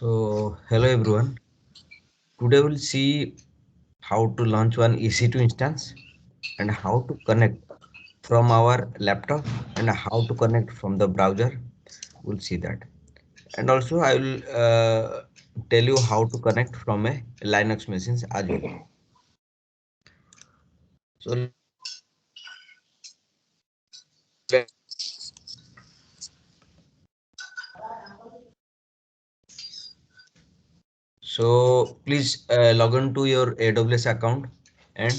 So hello everyone. Today we'll see how to launch one EC2 instance and how to connect from our laptop and how to connect from the browser. We'll see that. And also I will tell you how to connect from a Linux machines as well. So please log on to your AWS account and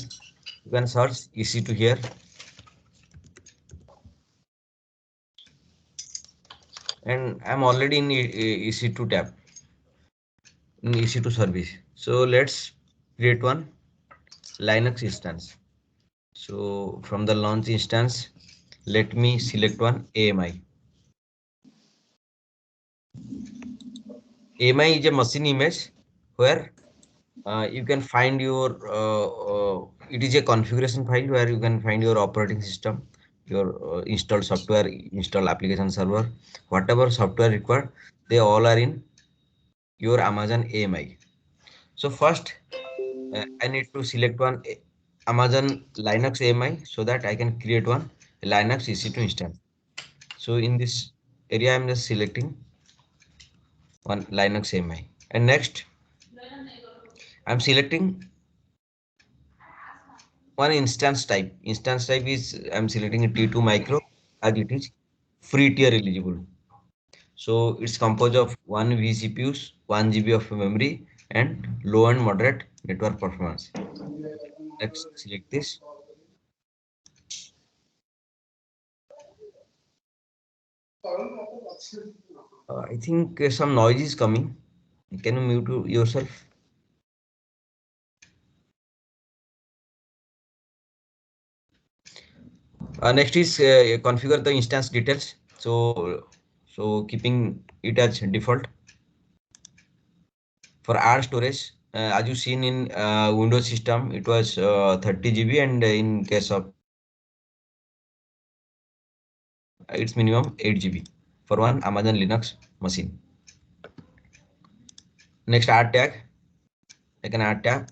you can search EC2 here, and I'm already in EC2 tab in EC2 service. So let's create one Linux instance. So from the launch instance, let me select one AMI. AMI is a machine image where you can find your, it is a configuration file where you can find your operating system, your installed software, install application server, whatever software required, they all are in your Amazon AMI. So first, I need to select one Amazon Linux AMI so that I can create one Linux EC2 instance. So in this area, I'm just selecting one Linux AMI. And next, I'm selecting one instance type. Instance type is I'm selecting a T2 micro as it is free tier eligible. So it's composed of one vCPUs, 1 GB of memory, and low and moderate network performance. Next, select this. I think some noise is coming. Can you mute yourself? Next is configure the instance details. So keeping it as default. For add storage, as you seen in Windows system, it was 30 GB, and in case of it's minimum 8 GB for one Amazon Linux machine. Next, add tag. I can add tag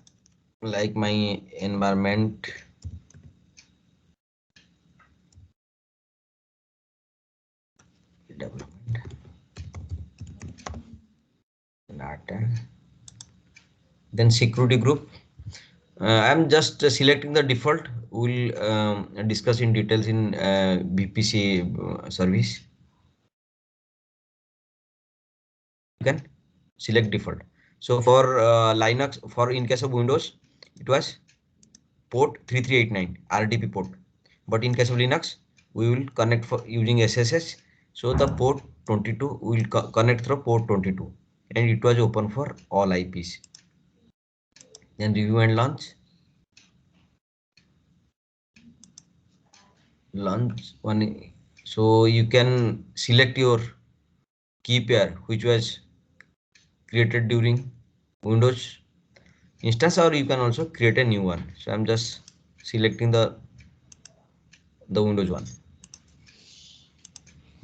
like my environment development. And add tag. Then security group. I'm just selecting the default. We'll discuss in details in VPC service. You can select default. So for Linux, for in case of Windows, it was port 3389 RDP port. But in case of Linux, we will connect for using SSH. So the port 22 will connect through port 22, and it was open for all IPs. Then review and launch. Launch one. So you can select your key pair which was created during Windows instance, or you can also create a new one. So I'm just selecting the Windows one.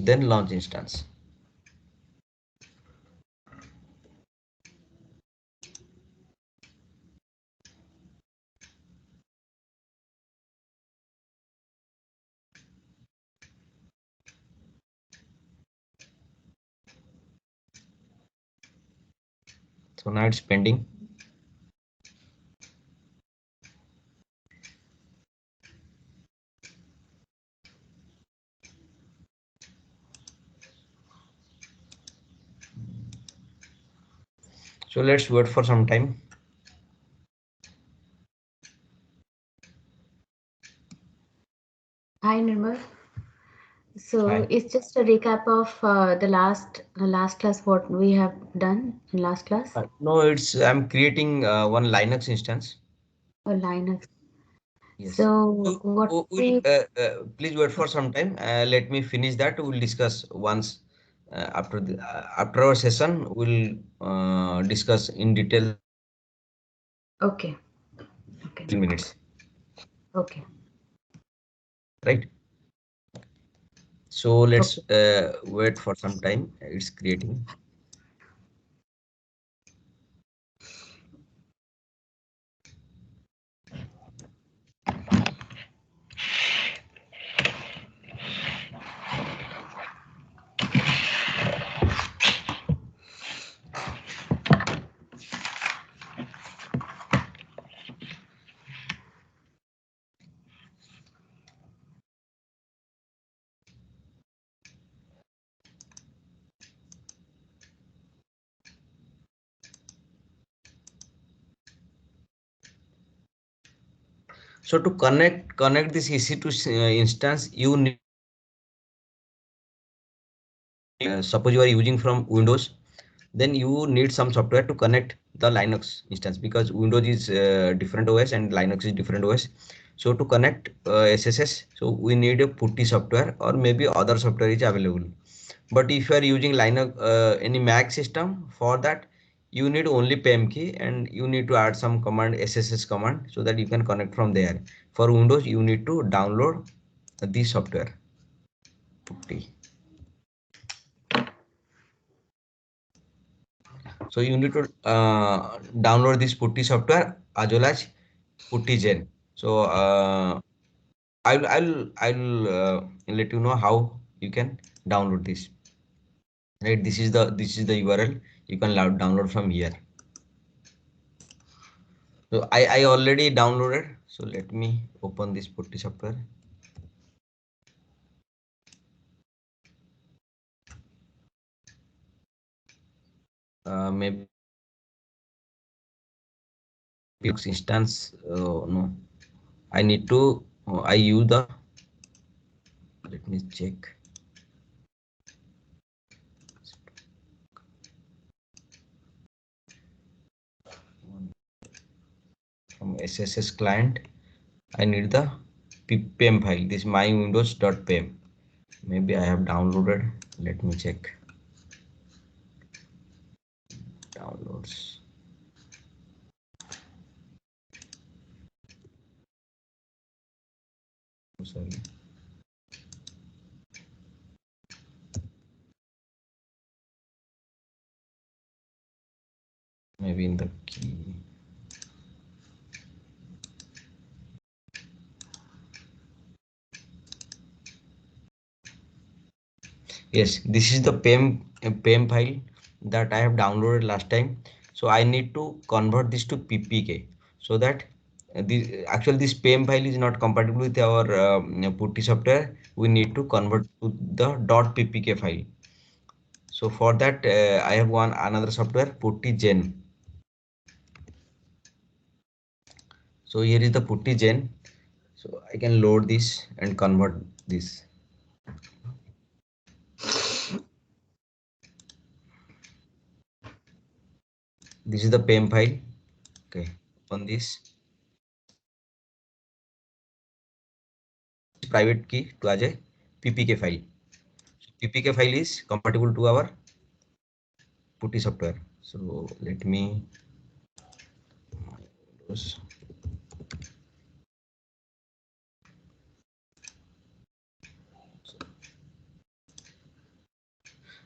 Then launch instance. So now it's pending. So let's wait for some time. Hi, Nirmal. So Hi. it's just a recap of the last class what we have done in last class No, it's I'm creating one Linux instance. or Linux. Yes. So So what we'll we please wait for some time. Let me finish that. We'll discuss once after our session. We'll discuss in detail okay, okay, in minutes. okay, Right. So let's okay. wait for some time. It's creating. So to connect this EC2 instance, you need, suppose you are using from Windows, then you need some software to connect the Linux instance, because Windows is different OS and Linux is different OS. So to connect SSH, so we need a putty software, or maybe other software is available. But if you are using Linux, any Mac system, for that you need only PEM key, and you need to add some command, SSH command, so that you can connect from there. For Windows, you need to download this software, putty. So you need to download this putty software as well as putty gen. So I'll let you know how you can download this. Right, this is the URL you can download from here. So I already downloaded. So let me open this putty software. Maybe instance. No, I need to. I use the. Let me check. From SSS client, I need the PEM file. This my windows.pem. Maybe I have downloaded. Let me check. Downloads. Sorry. Maybe in the key. Yes, this is the PEM file that I have downloaded last time. So I need to convert this to PPK, so that this PEM file is not compatible with our putty software. We need to convert to the .ppk file. So for that, I have one another software, putty gen. So here is the putty gen. So I can load this and convert this. This is the PEM file. Okay, open this. Private key to as a PPK file. PPK file is compatible to our putty software. So let me.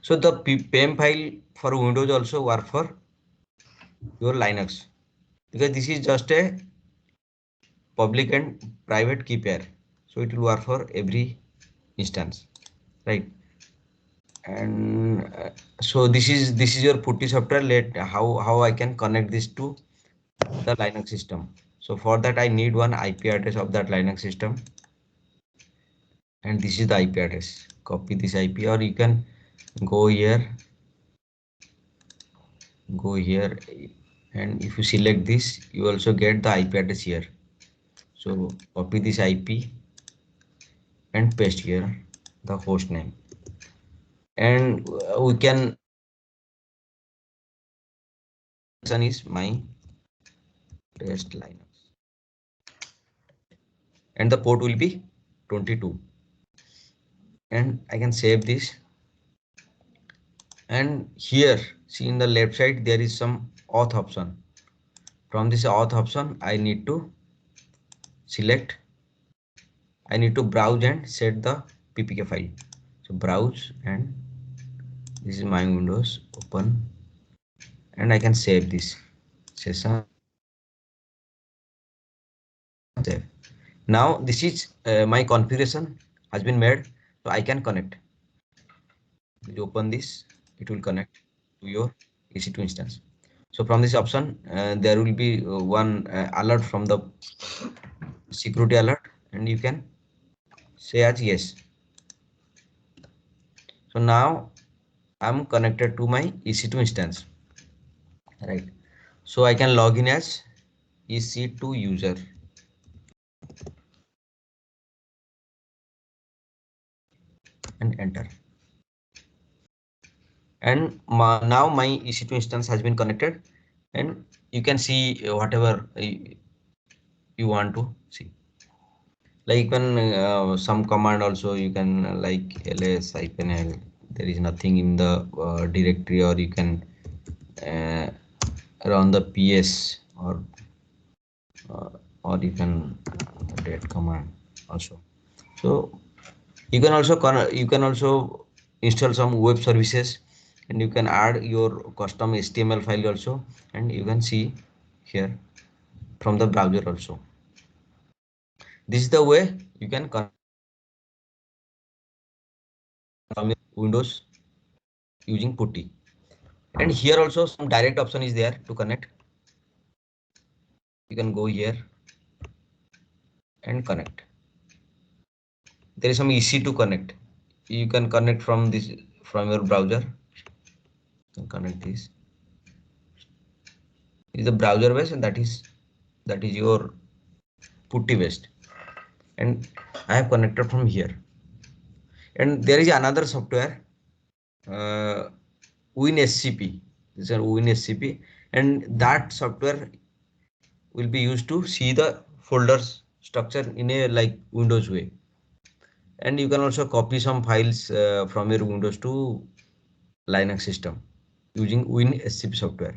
So the PEM file for Windows also work for your Linux, because this is just a public and private key pair. So it will work for every instance, right? And so this is your putty software. Let how I can connect this to the Linux system. So for that I need one IP address of that Linux system, and this is the IP address. Copy this IP, or you can go here, and if you select this, you also get the IP address here. So copy this IP and paste here the host name, and we can. One is my test Linux, and the port will be 22, and I can save this. And here, see, in the left side there is some auth option. From this auth option I need to select, I need to browse and set the ppk file. So browse, and this is my Windows, open, and I can save this session, save. Now this is my configuration has been made, so I can connect. You open this, it will connect to your EC2 instance. So from this option, there will be one alert from the security alert, and you can say as yes. So now I'm connected to my EC2 instance, right? So I can log in as EC2 user. and enter. And now my EC2 instance has been connected, and you can see whatever you want to see. Like you can some command also you can like ls -l. There is nothing in the directory, or you can uh, run the ps, uh, or you can date command also. So you can also install some web services, and you can add your custom html file also, and you can see here from the browser also. This is the way you can connect from your windows using putty. And here also some direct option is there to connect. You can go here and connect. There is some easy to connect. You can connect from this, from your browser. You can connect this. Is the browser based, and that is your putty based. And I have connected from here. And there is another software, uh, WinSCP. This is WinSCP, and that software will be used to see the folders structure in a like Windows way. And you can also copy some files from your Windows to Linux system using WinSCP software.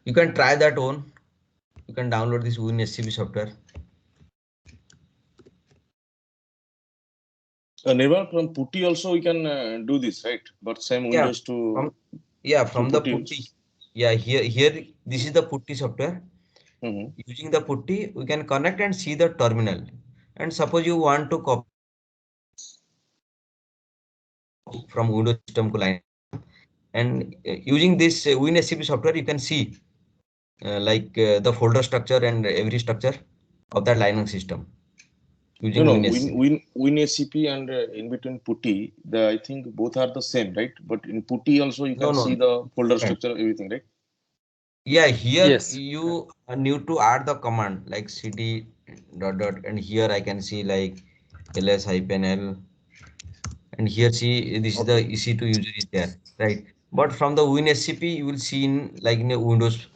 You can try that on. You can download this WinSCP software. Nirmal, from Putty also we can do this, right? But same Yeah, Windows to from the Putty. Putty. Yeah, here this is the Putty software. Mm-hmm. Using the Putty, we can connect and see the terminal. And suppose you want to copy from Windows system to Linux, and using this WinSCP software, you can see the folder structure and every structure of that Linux system No, using no, WinSCP. WinSCP and in between Putty, I think both are the same, right? But in Putty also you No, can no, see the folder different. structure, everything, right? Yeah, here Yes. you need to add the command like cd dot dot, and here I can see like ls-l, and here see this is the Okay. EC2 user is there, right? But from the WinSCP you will see in like in a Windows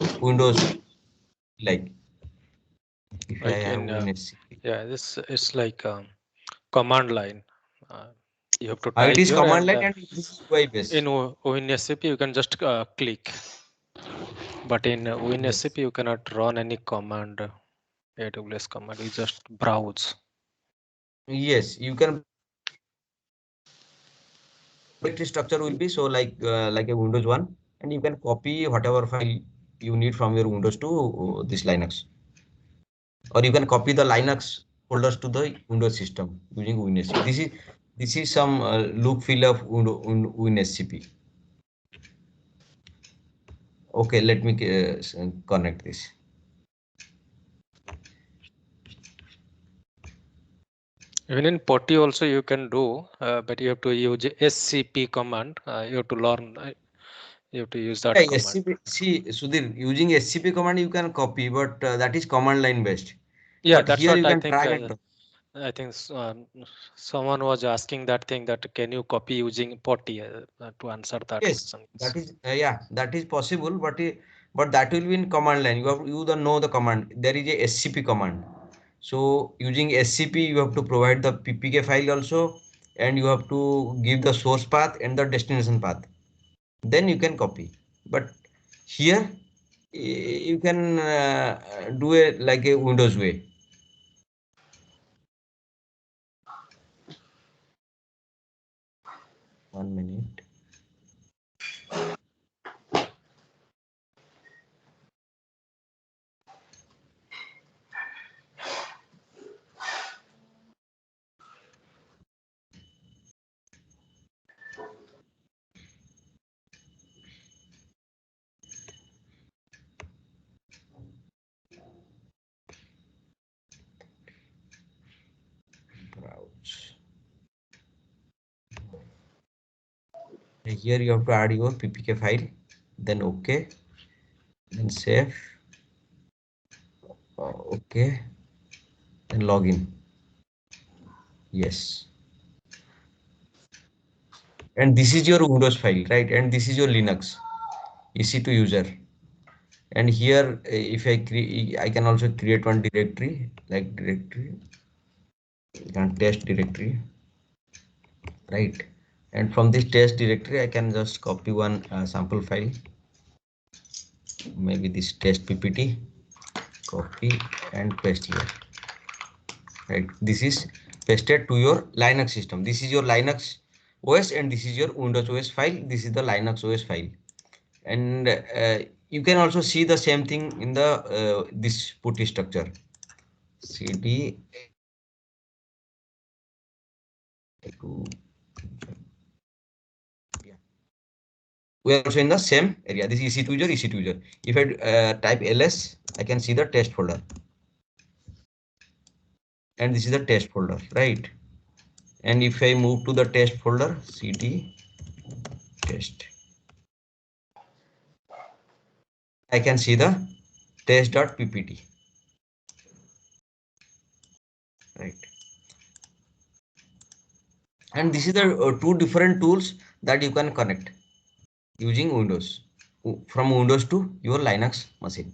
like if I Like have in WinSCP. yeah, this is like command line. Uh, you have to It type is here, command and line and it is UI based. in WinSCP you can just click, but in Yes. WinSCP you cannot run any command, AWS command. You just browse. Yes, you can directory structure will be so like a Windows one, and you can copy whatever file you need from your Windows to this Linux, or you can copy the Linux folders to the Windows system using WinSCP. This is some look feel of WinSCP. Okay, let me connect this. Even in Putty also you can do, but you have to use SCP command. You have to learn. You have to use Yeah, that command. SCP. See, Sudhir, using SCP command you can copy, but that is command line based. Yeah, But that's here what you I can think. drag and drop. I think someone was asking that thing, that can you copy using Putty, to answer that Yes, question. that is yeah, that is possible, but that will be in command line. You don't know the command. There is a SCP command. So using SCP, you have to provide the PPK file also, and you have to give the source path and the destination path. Then you can copy. But here you can do it like a Windows way. 1 minute. Browse. Here you have to add your PPK file. Then OK. Then save. Okay. Then login. Yes. And this is your Windows file, right? And this is your Linux EC2 user. And here, if I can also create one directory, like directory, and test directory, right? And from this test directory, I can just copy one sample file, maybe this test ppt, copy and paste here, right? This is pasted to your Linux system. This is your Linux OS and this is your Windows OS file. This is the Linux OS file. And you can also see the same thing in the this putty structure, cd to, yeah. We are also in the same area. This is EC2 user, EC2 user. If I type ls, I can see the test folder, and this is the test folder, right? And if I move to the test folder, cd test, I can see the test.ppt, right? And this is the two different tools that you can connect using Windows, from Windows to your Linux machine.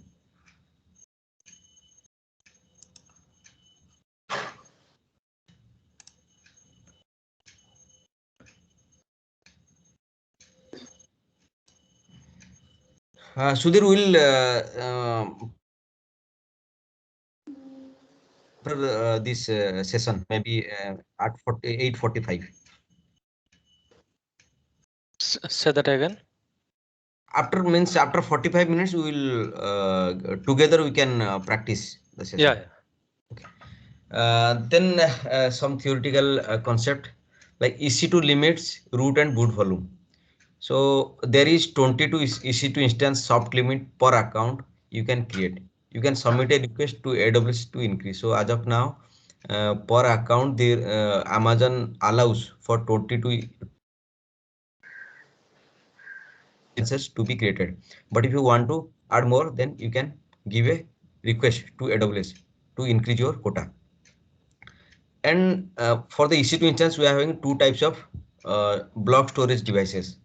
Sudhir will after this session, maybe at 8:45. Say that again. After means after 45 minutes, we will together we can practice the Yeah, session. yeah. Okay. Then some theoretical concept like EC2 limits root and boot volume. So there is 22 EC2 instance soft limit per account you can create. You can submit a request to AWS to increase. So as of now, per account, the Amazon allows for 22 instances to be created. But if you want to add more, then you can give a request to AWS to increase your quota. And for the EC2 instance, we are having two types of block storage devices.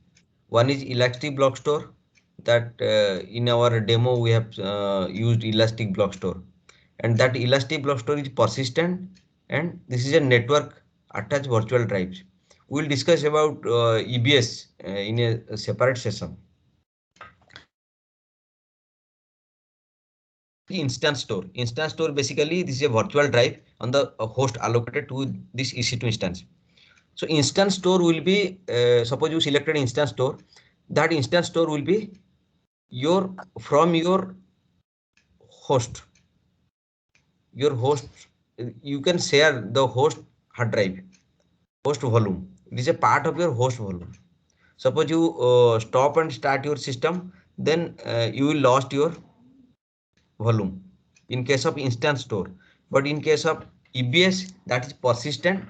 One is elastic block store, that in our demo we have used elastic block store, and that elastic block store is persistent, and this is a network attached virtual drives. We will discuss about EBS in a separate session. Instance store basically this is a virtual drive on the host allocated to this EC2 instance. So instance store will be, suppose you selected instance store, that instance store will be your from your host. Your host, you can share the host hard drive, host volume. It is a part of your host volume. Suppose you stop and start your system, then you will lost your volume in case of instance store. But in case of EBS, that is persistent.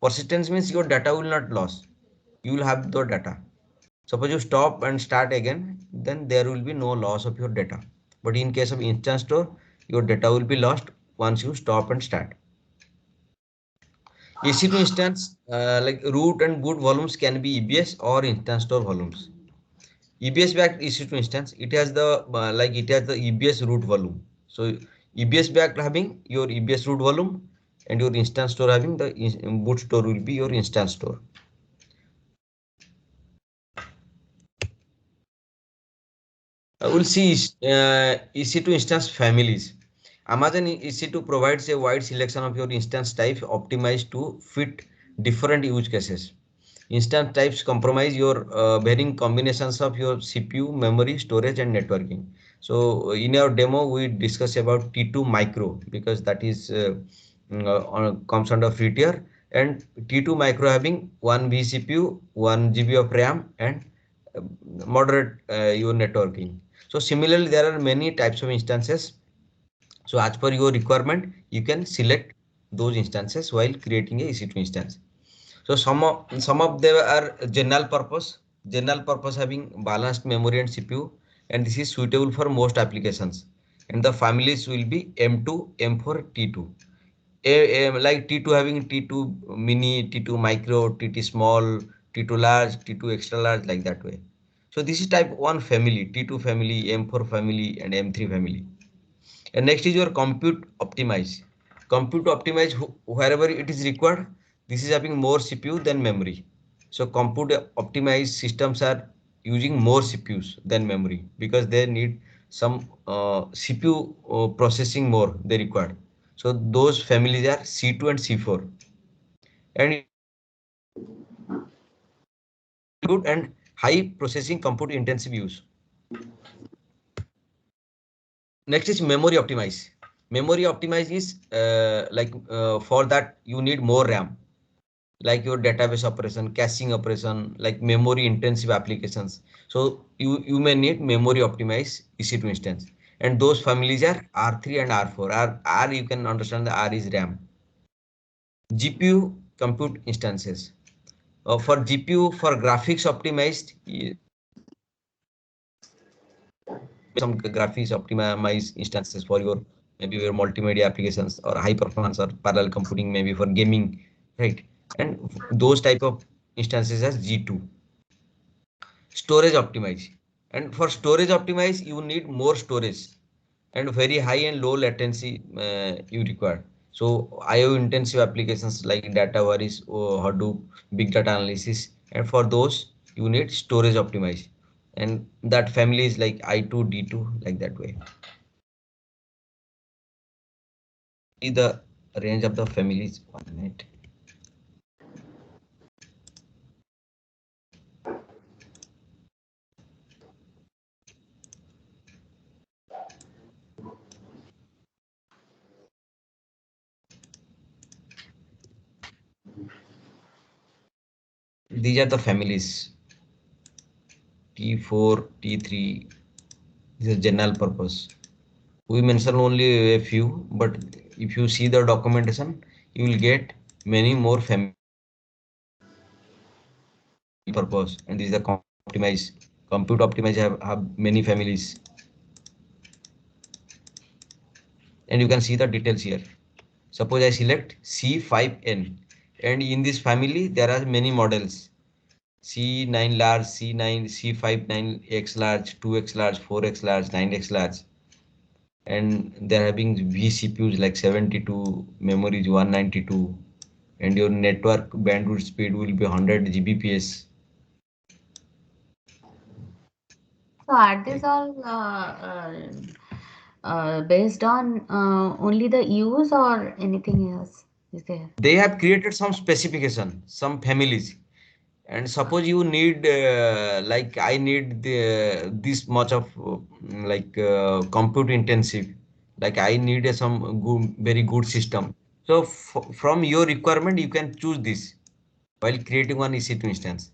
Persistence means your data will not loss. You will have the data. Suppose you stop and start again, then there will be no loss of your data. But in case of instance store, your data will be lost once you stop and start. EC2 instance, like root and boot volumes can be EBS or instance store volumes. EBS backed EC2 instance, it has the it has the EBS root volume. So EBS backed having your EBS root volume, and your instance store having the boot store will be your instance store. We'll see EC2 instance families. Amazon EC2 provides a wide selection of your instance types optimized to fit different use cases. Instance types comprise your varying combinations of your CPU, memory, storage, and networking. So in our demo, we discuss about T2 micro because that is comes under free tier, and T2 micro having 1 vCPU, 1 GB of RAM, and uh, moderate your networking. So similarly, there are many types of instances. So as per your requirement, you can select those instances while creating a EC2 instance. So some of them are general purpose having balanced memory and CPU, and this is suitable for most applications. And the families will be M2, M4, T2. like T2 having T2 mini, T2 micro, T2 small, T2 large, T2 extra large, like that way. So this is type 1 family, T2 family, M4 family, and M3 family. And next is your compute optimize. Compute optimize wherever it is required. This is having more CPU than memory. So compute optimized systems are using more CPUs than memory because they need some CPU processing more they require. So those families are C2 and C4. And good and high processing compute intensive use. Next is memory optimize. Memory optimize is for that you need more RAM, like your database operation, caching operation, like memory intensive applications. So you may need memory optimized EC2 instance. And those families are R3 and R4. R you can understand the R is RAM. GPU compute instances. For GPU for graphics optimized, some graphics optimized instances for your maybe your multimedia applications or high performance or parallel computing maybe for gaming, right? And those type of instances as G2. Storage optimize, and for storage optimize you need more storage and very high and low latency you require. So IO intensive applications like data warehouse or Hadoop, big data analysis, and for those you need storage optimize, and that family is like I2 D2, like that way. See the range of the families. 1 minute. These are the families T4, T3. This is general purpose. We mention only a few, but if you see the documentation, you will get many more family purpose. And this is the optimize, compute optimize have many families. And you can see the details here. Suppose I select C5N, and in this family there are many models. C9 large, C9, C59X large, 2X large, 4X large, 9X large. And they're having vCPUs like 72, memory is 192, and your network bandwidth speed will be 100 Gbps. So are these Like all based on only the use or anything else is there? they have created some specification, some families, and suppose you need like I need this much of compute intensive, like I need some good, very good system. So from your requirement, you can choose this while creating one EC2 instance.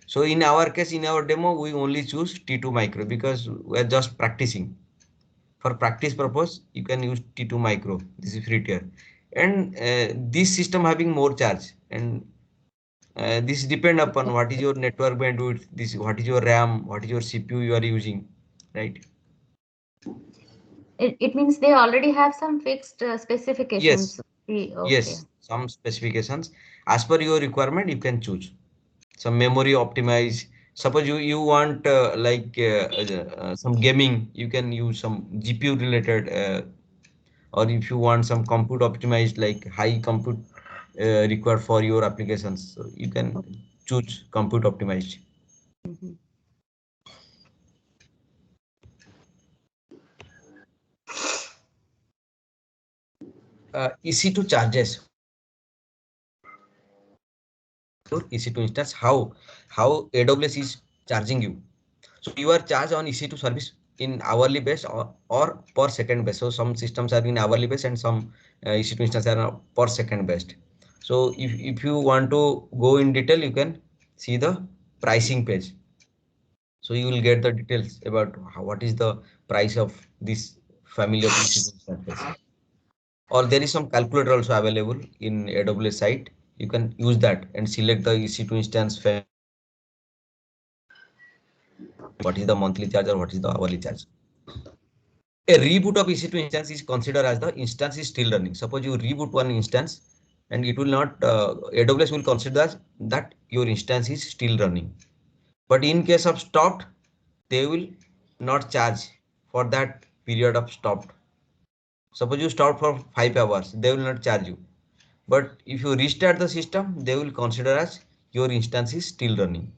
So in our case, in our demo, we only choose T2 micro because we are just practicing. For practice purpose, you can use T2 micro. This is free tier. And this system having more charge. And this depend upon what is your network bandwidth, this what is your RAM, what is your CPU you are using, right? It means they already have some fixed Yes, specifications. Okay. yes, some specifications. As per your requirement, you can choose. Some memory optimize. Suppose you want some gaming, you can use some GPU related, or if you want some compute optimized, like high compute required for your applications, so you can choose compute optimized. Mhm. EC2 charges your EC2 instance. How AWS is charging you? So you are charged on EC2 service in hourly base or per second base. So some systems are in hourly base and some EC2 instances are per second based. So if you want to go in detail, you can see the pricing page. So you will get the details about what is the price of this family of EC2 instances. Or there is some calculator also available in AWS site. You can use that and select the EC2 instance, what is the monthly charge or what is the hourly charge. A reboot of EC2 instance is considered as the instance is still running. Suppose you reboot one instance and it will not, AWS will consider that your instance is still running. But in case of stopped, they will not charge for that period of stopped. Suppose you stopped for 5 hours, they will not charge you. But if you restart the system, they will consider as your instance is still running.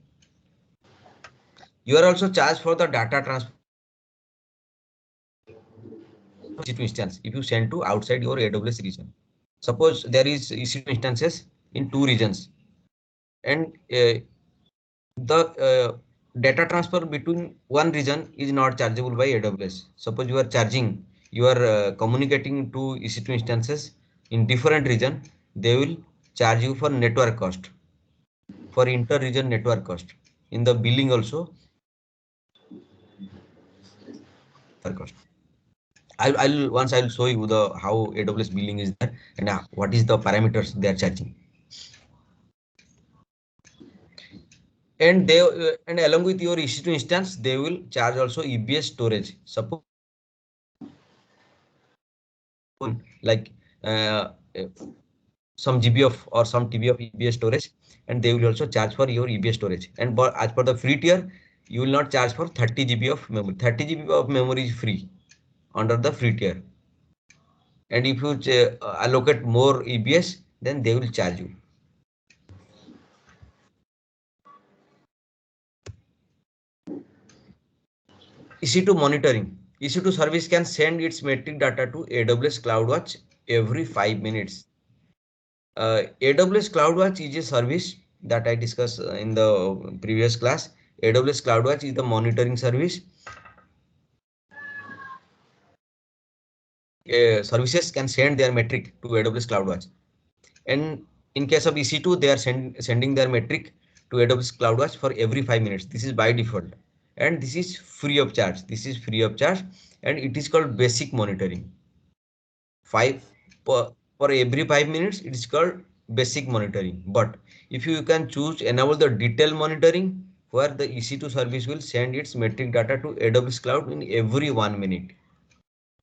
You are also charged for the data transfer EC2 instance if you send to outside your AWS region. Suppose there is EC2 instances in two regions, and the data transfer between one region is not chargeable by AWS. Suppose you are charging, you are communicating to EC2 instances in different region, they will charge you for network cost, for inter-region network cost. In the billing also, cost. I'll once I'll show you the how AWS billing is there and what is the parameters they are charging. And they and along with your EC2 instance, they will charge also EBS storage. Suppose like uh, some GB of or some TB of EBS storage, and they will also charge for your EBS storage. And as per the free tier, you will not charge for 30 GB of memory. 30 GB of memory is free under the free tier. And if you allocate more EBS, then they will charge you. EC2 monitoring. EC2 service can send its metric data to AWS CloudWatch every 5 minutes. AWS CloudWatch is a service that I discussed in the previous class. AWS CloudWatch is the monitoring service. Services can send their metric to AWS CloudWatch. And in case of EC2, they are sending their metric to AWS CloudWatch for every 5 minutes. This is by default. And this is free of charge. This is free of charge. And it is called basic monitoring. For every 5 minutes, it is called basic monitoring. But if you can choose enable the detailed monitoring, where the EC2 service will send its metric data to AWS cloud in every 1 minute.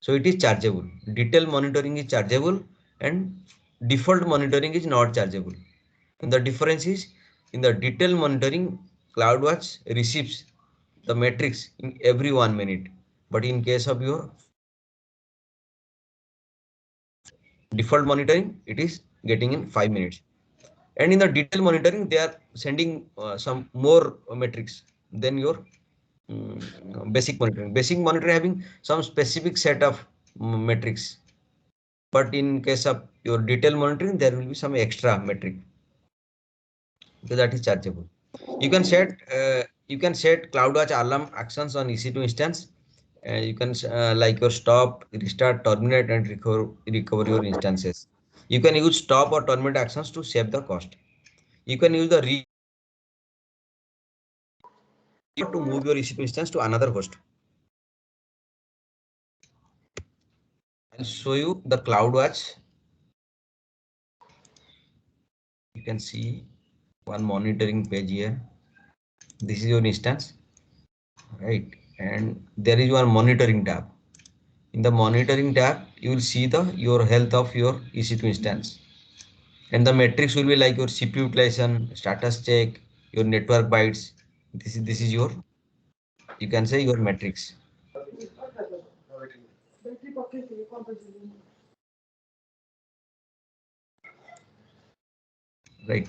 So it is chargeable. Detailed monitoring is chargeable and default monitoring is not chargeable. And the difference is in the detailed monitoring, CloudWatch receives the metrics in every 1 minute. But in case of your default monitoring, it is getting in 5 minutes. And in the detail monitoring, they are sending some more metrics than your basic monitoring. Basic monitoring having some specific set of metrics. But in case of your detail monitoring, there will be some extra metric. So that is chargeable. You can set CloudWatch alarm actions on EC2 instance. You can like your stop, restart, terminate, and recover your instances. You can use stop or terminate actions to save the cost. You can use the to move your EC2 instance to another host. I'll show you the CloudWatch. You can see one monitoring page here. This is your instance, right? And there is one monitoring tab. In the monitoring tab, you will see the your health of your EC2 instance. And the metrics will be like your CPU utilization, status check, your network bytes. This is your, you can say, your metrics. Right.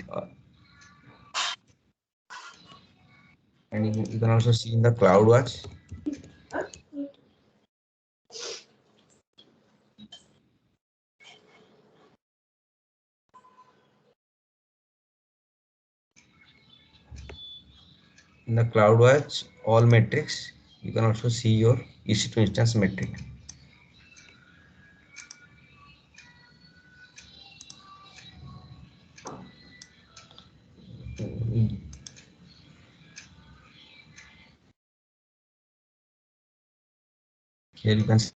And you can also see in the CloudWatch. In the CloudWatch, all metrics, you can also see your EC2 instance metric. Here you can see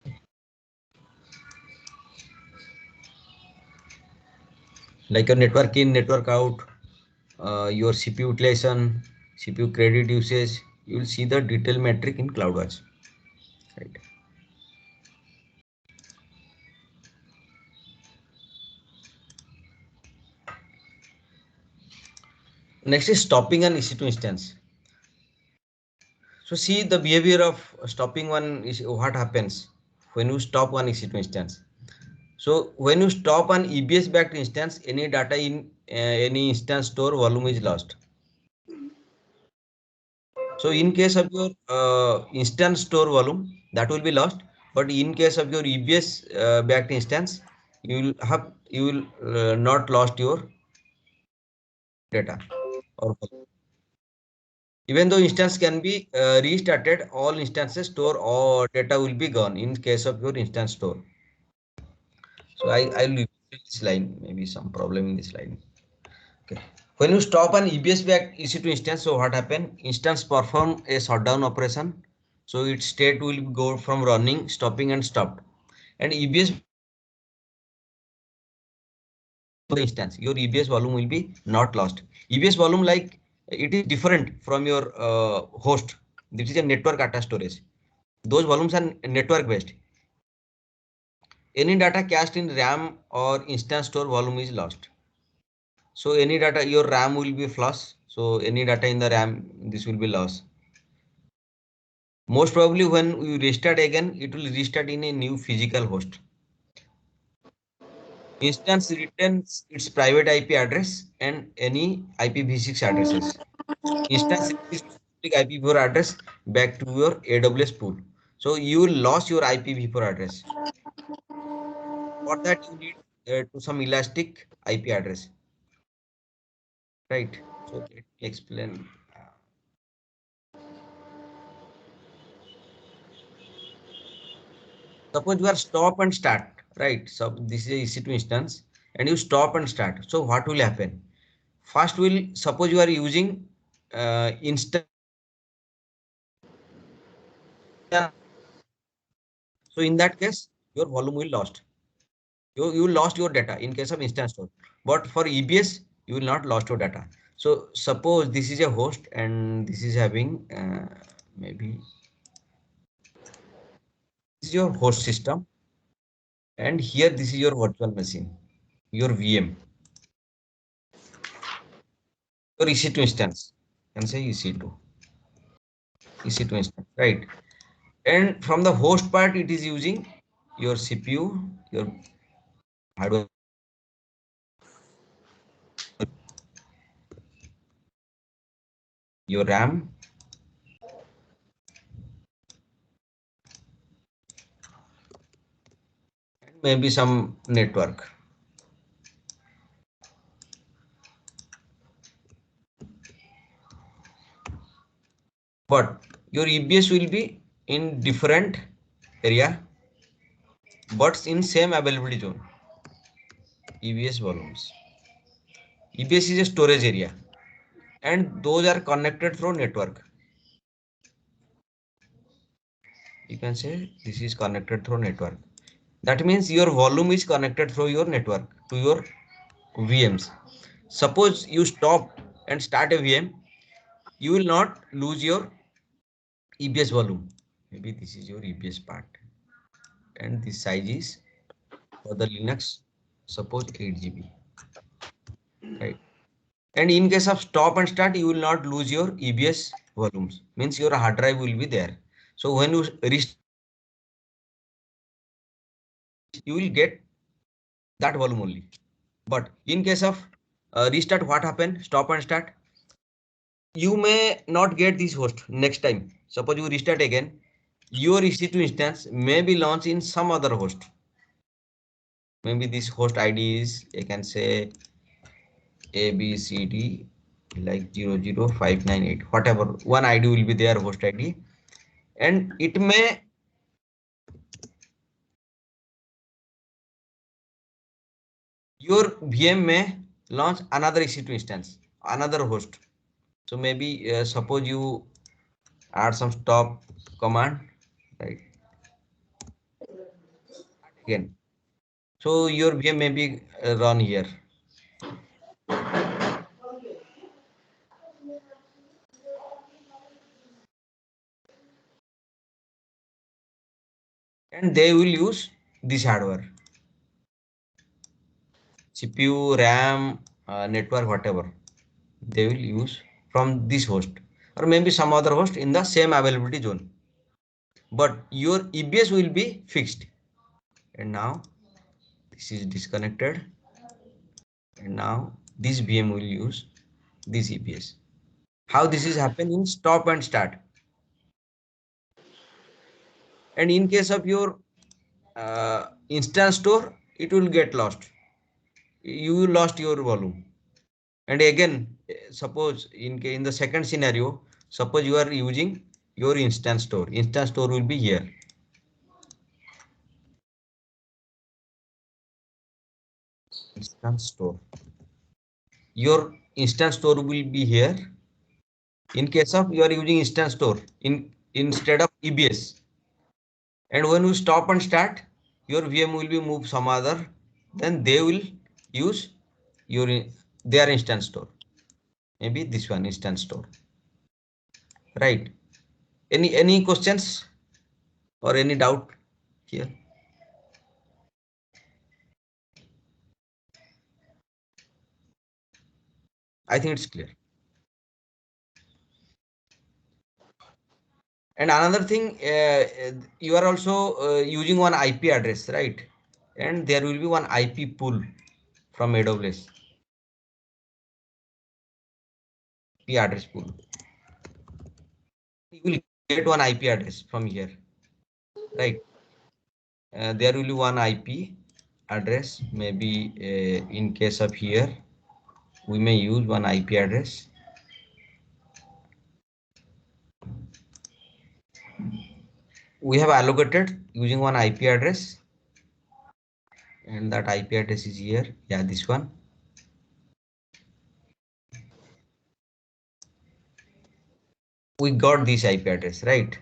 like your network in, network out, your CPU utilization, CPU credit usage. You will see the detailed metric in CloudWatch. Right. Next is stopping an EC2 instance. So see the behavior of stopping one is what happens when you stop one EC2 instance. So when you stop an EBS backed instance, any data in any instance store volume is lost. So in case of your instance store volume, that will be lost. But in case of your EBS backed instance, you will not lost your data or volume. Even though instance can be restarted, all instances store or data will be gone in case of your instance store. So I'll leave this line, maybe some problem in this line. Okay. When you stop an EBS backed EC2 instance, so what happen? Instance perform a shutdown operation. So its state will go from running, stopping and stopped. And EBS the instance, your EBS volume will be not lost. EBS volume like it is different from your host. This is a network data storage. Those volumes are network based. Any data cached in RAM or instance store volume is lost. So any data, your RAM will be flush. So any data in the RAM, this will be lost. Most probably when you restart again, it will restart in a new physical host. Instance returns its private IP address and any IPv6 addresses. Instance receives public IPv4 address back to your AWS pool. So you lost your IPv4 address. For that you need to some elastic IP address, right? So let me explain. Suppose you are stop and start, right? So this is a EC2 instance and you stop and start. So what will happen? First will suppose you are using instance. So in that case, your volume will lost. You lost your data in case of instance store. But for EBS, you will not lost your data. So suppose this is a host and this is having maybe this is your host system and here this is your virtual machine, your VM, your EC2 instance. Can say EC2, EC2 instance, right? And from the host part, it is using your CPU, your hardware, your RAM, and maybe some network. But your EBS will be in different area, but in same availability zone. EBS volumes. EBS is a storage area, and those are connected through network. You can say this is connected through network. That means your volume is connected through your network to your VMs. Suppose you stop and start a VM, you will not lose your EBS volume. Maybe this is your EBS part, and this size is for the Linux, suppose 8 GB, right? And in case of stop and start, you will not lose your EBS volumes. Means your hard drive will be there. So when you restart, you will get that volume only. But in case of restart, what happened? Stop and start. You may not get this host next time. Suppose you restart again, your EC2 instance may be launched in some other host. Maybe this host ID is, I can say ABCD like 00598, whatever one ID will be there, host ID, and it may your VM may launch another EC2 instance, another host. So maybe suppose you add some stop command, right? Again. So your VM may be run here. And they will use this hardware, CPU, RAM, network, whatever. they will use from this host or maybe some other host in the same availability zone. But your EBS will be fixed. And now this is disconnected. And now this VM will use this EBS. How this is happen in stop and start. And in case of your instance store, it will get lost. You lost your volume. And again, suppose in the second scenario, suppose you are using your instance store. Instance store will be here. Instance store. Your instance store will be here. In case of you are using instance store instead of EBS. And when you stop and start, your VM will be moved some other. Then they will use your their instance store. Maybe this one instance store. Right. Any questions or any doubt here? I think it's clear. And another thing, you are also using one IP address, right? And there will be one IP pool from AWS. IP address pool. You will get one IP address from here, right? There will be one IP address. Maybe in case of here, we may use one IP address. We have allocated using one IP address, and that IP address is here. Yeah, this one. We got this IP address, right?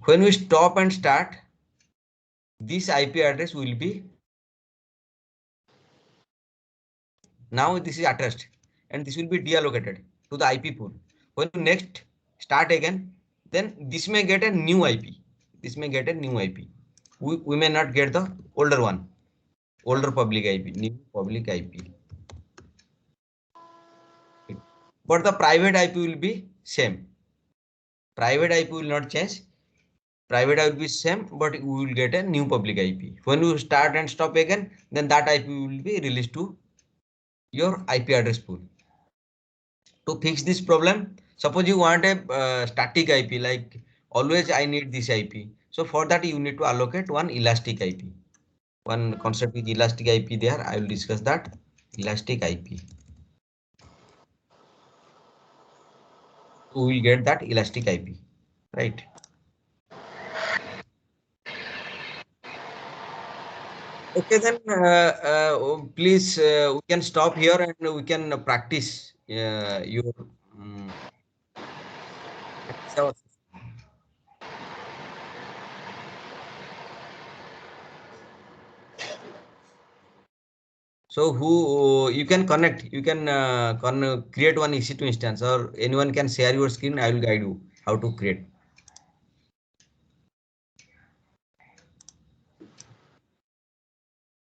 When we stop and start, this IP address will be now this is attached and this will be deallocated to the IP pool. When you next start again, then this may get a new IP. This may get a new IP. We may not get the older one, older public IP, new public IP. But the private IP will be same. Private IP will not change. Private IP will be same, but we will get a new public IP. When you start and stop again, then that IP will be released to your IP address pool. To fix this problem, suppose you want a static IP, like always I need this IP. So for that you need to allocate one elastic IP. One concept is elastic IP there. I will discuss that. Elastic IP. We will get that elastic IP, right? Okay, then please we can stop here and we can practice your practice our. So who you can connect, you can create one EC2 instance or anyone can share your screen. I will guide you how to create.